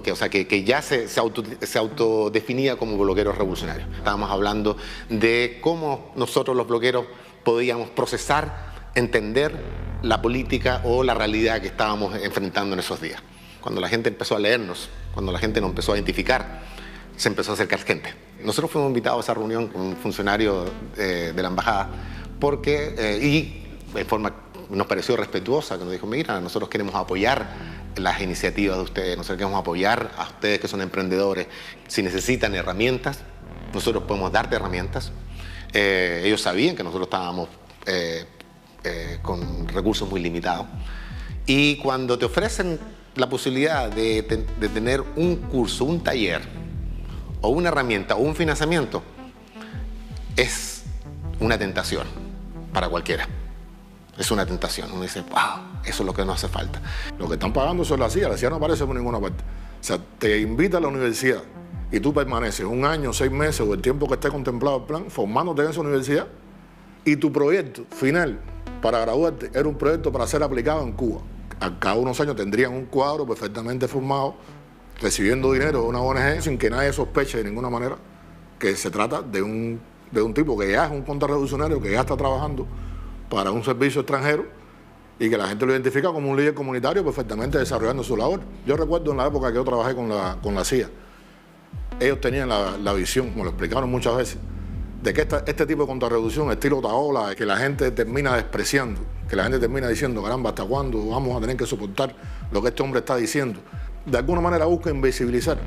Q: que ya se autodefinía como blogueros revolucionarios. Estábamos hablando de cómo nosotros los blogueros podíamos procesar, entender la política o la realidad que estábamos enfrentando en esos días. Cuando la gente empezó a leernos, cuando la gente nos empezó a identificar, se empezó a acercar gente. Nosotros fuimos invitados a esa reunión con un funcionario de la embajada y de forma nos pareció respetuosa, que nos dijo, mira, nosotros queremos apoyar las iniciativas de ustedes, nosotros queremos apoyar a ustedes que son emprendedores. Si necesitan herramientas, nosotros podemos darte herramientas. Ellos sabían que nosotros estábamos con recursos muy limitados. Y cuando te ofrecen la posibilidad de tener un curso, un taller, o una herramienta, o un financiamiento, es una tentación para cualquiera. Es una tentación. Uno dice, wow, eso es lo que nos hace falta.
P: Lo que están pagando son la CIA no aparece por ninguna parte. O sea, te invita a la universidad y tú permaneces 1 año, 6 meses o el tiempo que esté contemplado el plan, formándote en esa universidad, y tu proyecto final para graduarte era un proyecto para ser aplicado en Cuba. A cada unos años tendrían un cuadro perfectamente formado, recibiendo dinero de una ONG sin que nadie sospeche de ninguna manera que se trata de un tipo que ya es un contrarrevolucionario, que ya está trabajando para un servicio extranjero y que la gente lo identifica como un líder comunitario perfectamente desarrollando su labor. Yo recuerdo en la época que yo trabajé con la CIA, ellos tenían la visión, como lo explicaron muchas veces, de que este tipo de contrarrevolución, estilo Otaola, que la gente termina despreciando, que la gente termina diciendo, caramba, ¿hasta cuándo vamos a tener que soportar lo que este hombre está diciendo? De alguna manera busca invisibilizar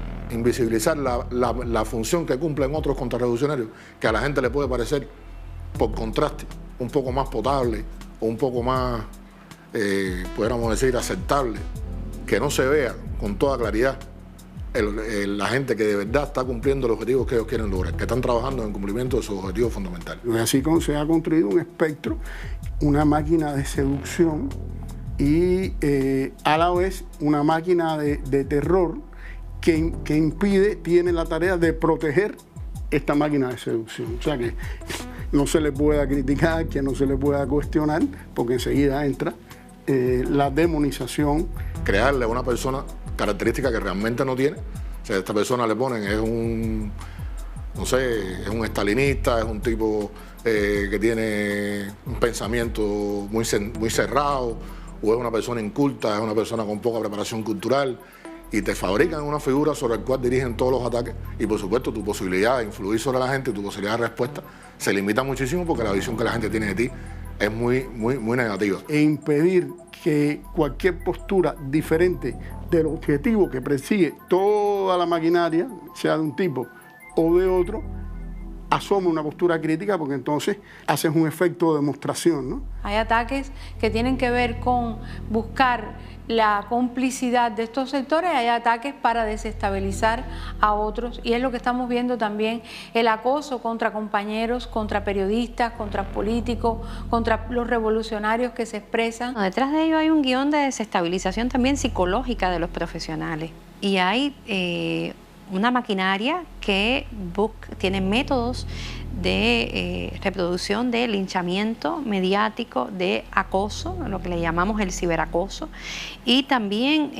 P: la función que cumplen otros contrarrevolucionarios, que a la gente le puede parecer, por contraste, un poco más potable o un poco más, pudiéramos decir, aceptable, que no se vea con toda claridad la gente que de verdad está cumpliendo los objetivos que ellos quieren lograr, que están trabajando en el cumplimiento de sus objetivos fundamentales.
H: Así como se ha construido un espectro, una máquina de seducción y a la vez una máquina de terror que tiene la tarea de proteger esta máquina de seducción. O sea que no se le pueda criticar, que no se le pueda cuestionar, porque enseguida entra la demonización.
P: Crearle a una persona características que realmente no tiene. O sea, a esta persona le ponen, es un estalinista, es un tipo que tiene un pensamiento muy cerrado, o es una persona inculta, es una persona con poca preparación cultural, y te fabrican una figura sobre la cual dirigen todos los ataques, y por supuesto tu posibilidad de influir sobre la gente, tu posibilidad de respuesta se limita muchísimo porque la visión que la gente tiene de ti es muy negativa.
H: E impedir que cualquier postura diferente del objetivo que persigue toda la maquinaria, sea de un tipo o de otro, asoma una postura crítica, porque entonces haces un efecto de demostración, ¿no?
J: Hay ataques que tienen que ver con buscar la complicidad de estos sectores, hay ataques para desestabilizar a otros, y es lo que estamos viendo también, el acoso contra compañeros, contra periodistas, contra políticos, contra los revolucionarios que se expresan.
M: Detrás de ello hay un guión de desestabilización también psicológica de los profesionales, y hay una maquinaria que tiene métodos de reproducción de linchamiento mediático, de acoso, lo que le llamamos el ciberacoso, y también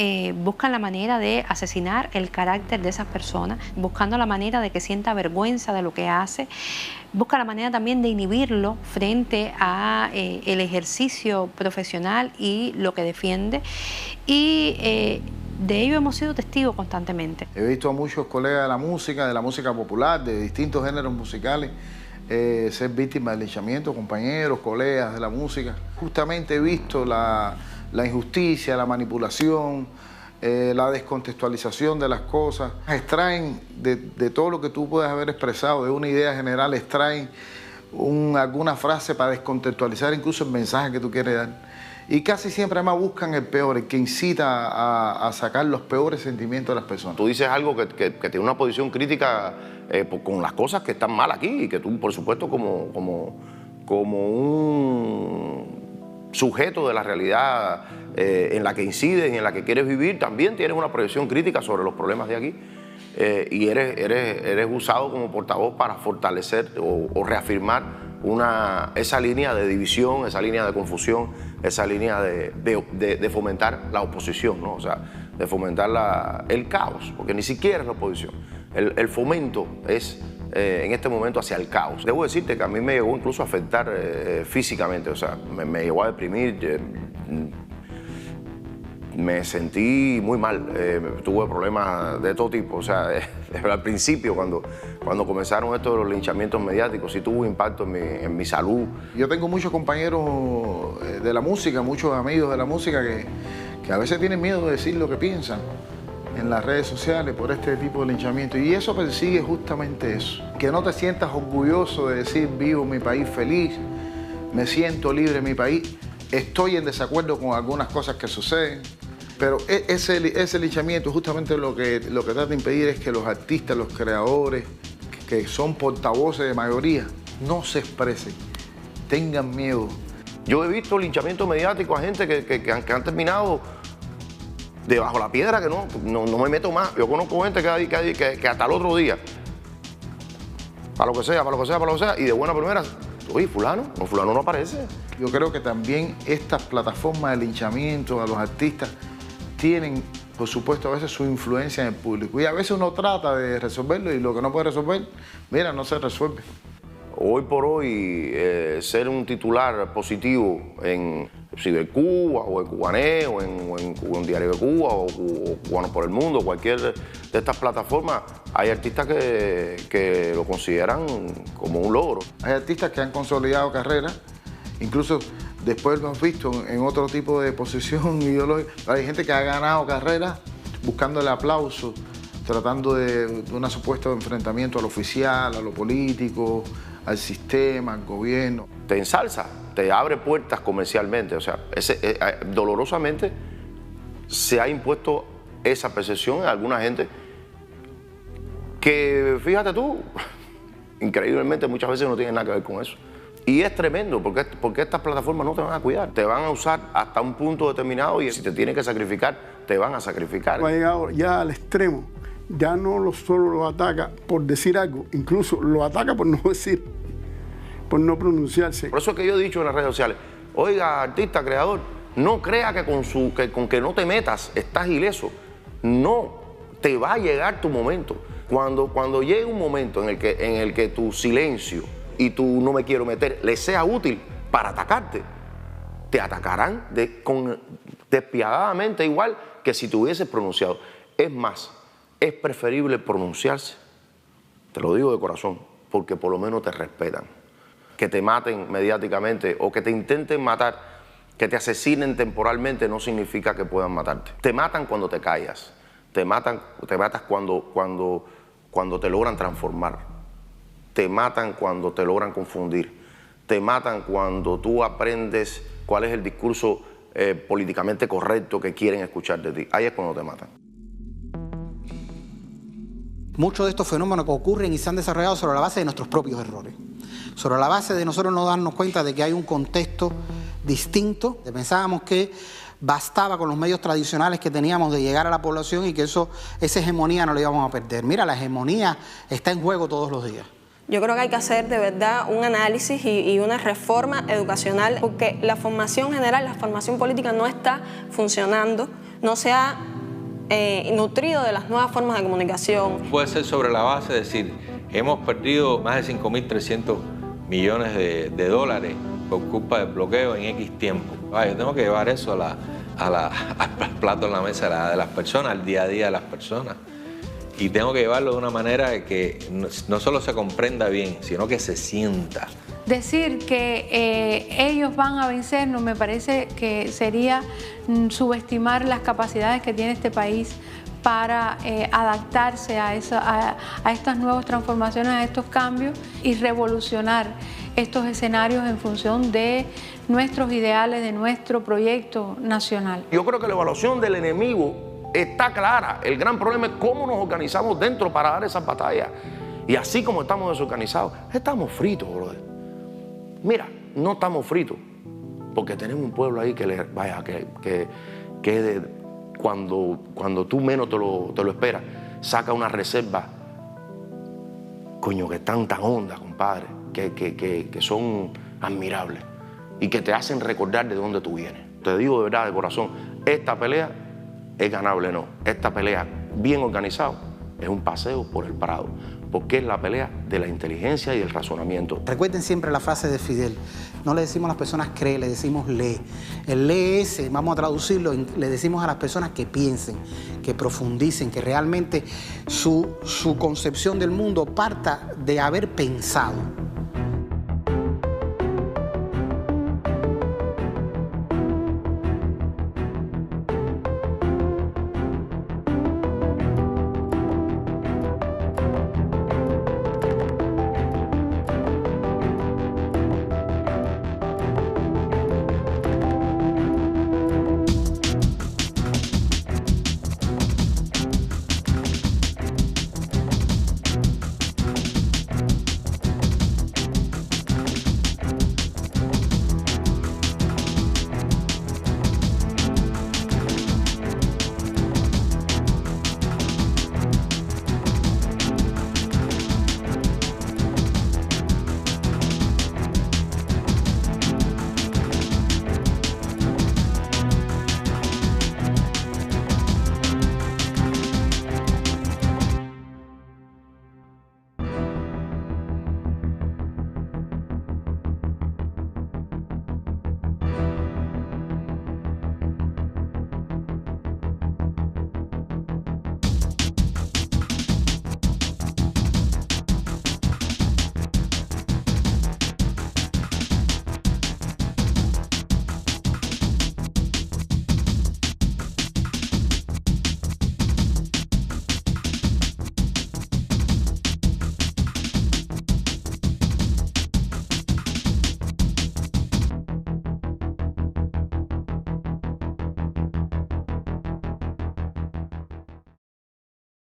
M: buscan la manera de asesinar el carácter de esas personas, buscando la manera de que sienta vergüenza de lo que hace, busca la manera también de inhibirlo frente a el ejercicio profesional y lo que defiende, y de ello hemos sido testigos constantemente.
I: He visto a muchos colegas de la música popular, de distintos géneros musicales, ser víctimas del linchamiento, compañeros, colegas de la música. Justamente he visto la injusticia, la manipulación, la descontextualización de las cosas. Extraen de todo lo que tú puedes haber expresado, de una idea general, extraen alguna frase para descontextualizar incluso el mensaje que tú quieres dar. Y casi siempre además buscan el peor, el que incita a sacar los peores sentimientos de las personas.
K: Tú dices algo que tiene una posición crítica con las cosas que están mal aquí y que tú, por supuesto, como un sujeto de la realidad en la que incides y en la que quieres vivir, también tienes una proyección crítica sobre los problemas de aquí. Y eres usado como portavoz para fortalecer o reafirmar esa línea de división, esa línea de confusión, esa línea de fomentar la oposición, ¿no? O sea, de fomentar el caos, porque ni siquiera es la oposición. El fomento es en este momento hacia el caos. Debo decirte que a mí me llegó incluso a afectar físicamente, o sea, me llegó a deprimir. Me sentí muy mal, tuve problemas de todo tipo, o sea, al principio cuando comenzaron esto de los linchamientos mediáticos sí tuvo impacto en mi salud.
I: Yo tengo muchos compañeros de la música, muchos amigos de la música que a veces tienen miedo de decir lo que piensan en las redes sociales por este tipo de linchamiento y eso persigue justamente eso, que no te sientas orgulloso de decir vivo en mi país feliz, me siento libre en mi país, estoy en desacuerdo con algunas cosas que suceden. Pero ese linchamiento justamente lo que trata de impedir es que los artistas, los creadores, que son portavoces de mayoría, no se expresen, tengan miedo.
K: Yo he visto linchamiento mediático a gente que han terminado debajo de la piedra, que no me meto más. Yo conozco gente que hasta el otro día, para lo que sea, y de buena primera, oye, fulano no aparece.
I: Yo creo que también estas plataformas de linchamiento a los artistas tienen, por supuesto, a veces su influencia en el público. Y a veces uno trata de resolverlo y lo que no puede resolver, mira, no se resuelve.
K: Hoy por hoy, ser un titular positivo en Cibercuba o en Cubané o en Diario de Cuba o Cubano por el Mundo, cualquier de estas plataformas, hay artistas que lo consideran como un logro.
I: Hay artistas que han consolidado carreras, incluso después lo hemos visto en otro tipo de posición ideológica. Hay gente que ha ganado carreras buscando el aplauso, tratando de un supuesto enfrentamiento a lo oficial, a lo político, al sistema, al gobierno.
K: Te ensalza, te abre puertas comercialmente. O sea, dolorosamente se ha impuesto esa percepción en alguna gente que, fíjate tú, increíblemente muchas veces no tiene nada que ver con eso. Y es tremendo porque estas plataformas no te van a cuidar. Te van a usar hasta un punto determinado y si te tienen que sacrificar, te van a sacrificar.
H: Ha llegado ya al extremo. Ya no solo lo ataca por decir algo, incluso lo ataca por no decir, por no pronunciarse.
K: Por eso es que yo he dicho en las redes sociales, oiga, artista, creador, no crea que con que no te metas estás ileso. No, te va a llegar tu momento. Cuando llegue un momento en el que tu silencio y tu no me quiero meter le sea útil para atacarte, te atacarán despiadadamente igual que si te hubieses pronunciado. Es más, es preferible pronunciarse, te lo digo de corazón, porque por lo menos te respetan. Que te maten mediáticamente o que te intenten matar, que te asesinen temporalmente no significa que puedan matarte. Te matan cuando te callas, te matas cuando te logran transformar. Te matan cuando te logran confundir, te matan cuando tú aprendes cuál es el discurso políticamente correcto que quieren escuchar de ti. Ahí es cuando te matan.
F: Muchos de estos fenómenos que ocurren y se han desarrollado sobre la base de nuestros propios errores, sobre la base de nosotros no darnos cuenta de que hay un contexto distinto. Pensábamos que bastaba con los medios tradicionales que teníamos de llegar a la población y que esa hegemonía no la íbamos a perder. Mira, la hegemonía está en juego todos los días.
E: Yo creo que hay que hacer de verdad un análisis y una reforma educacional porque la formación general, la formación política no está funcionando, no se ha nutrido de las nuevas formas de comunicación.
N: Puede ser sobre la base de decir, hemos perdido más de 5.300 millones de dólares por culpa del bloqueo en X tiempo. Yo tengo que llevar eso al plato en la mesa de las personas, al día a día de las personas. Y tengo que llevarlo de una manera que no solo se comprenda bien, sino que se sienta.
J: Decir que ellos van a vencernos me parece que sería subestimar las capacidades que tiene este país para adaptarse a estas nuevas transformaciones, a estos cambios y revolucionar estos escenarios en función de nuestros ideales, de nuestro proyecto nacional.
R: Yo creo que la evaluación del enemigo está clara. El gran problema es cómo nos organizamos dentro para dar esas batallas. Y así como estamos desorganizados, estamos fritos, brother. Mira, no estamos fritos, porque tenemos un pueblo ahí cuando tú menos te lo esperas, saca una reserva, coño, que están tan hondas, compadre, que son admirables y que te hacen recordar de dónde tú vienes. Te digo de verdad, de corazón, esta pelea es ganable, no. Esta pelea, bien organizado, es un paseo por el Prado, porque es la pelea de la inteligencia y el razonamiento.
F: Recuerden siempre la frase de Fidel. No le decimos a las personas cree, le decimos lee. El lee ese, vamos a traducirlo, le decimos a las personas que piensen, que profundicen, que realmente su concepción del mundo parta de haber pensado.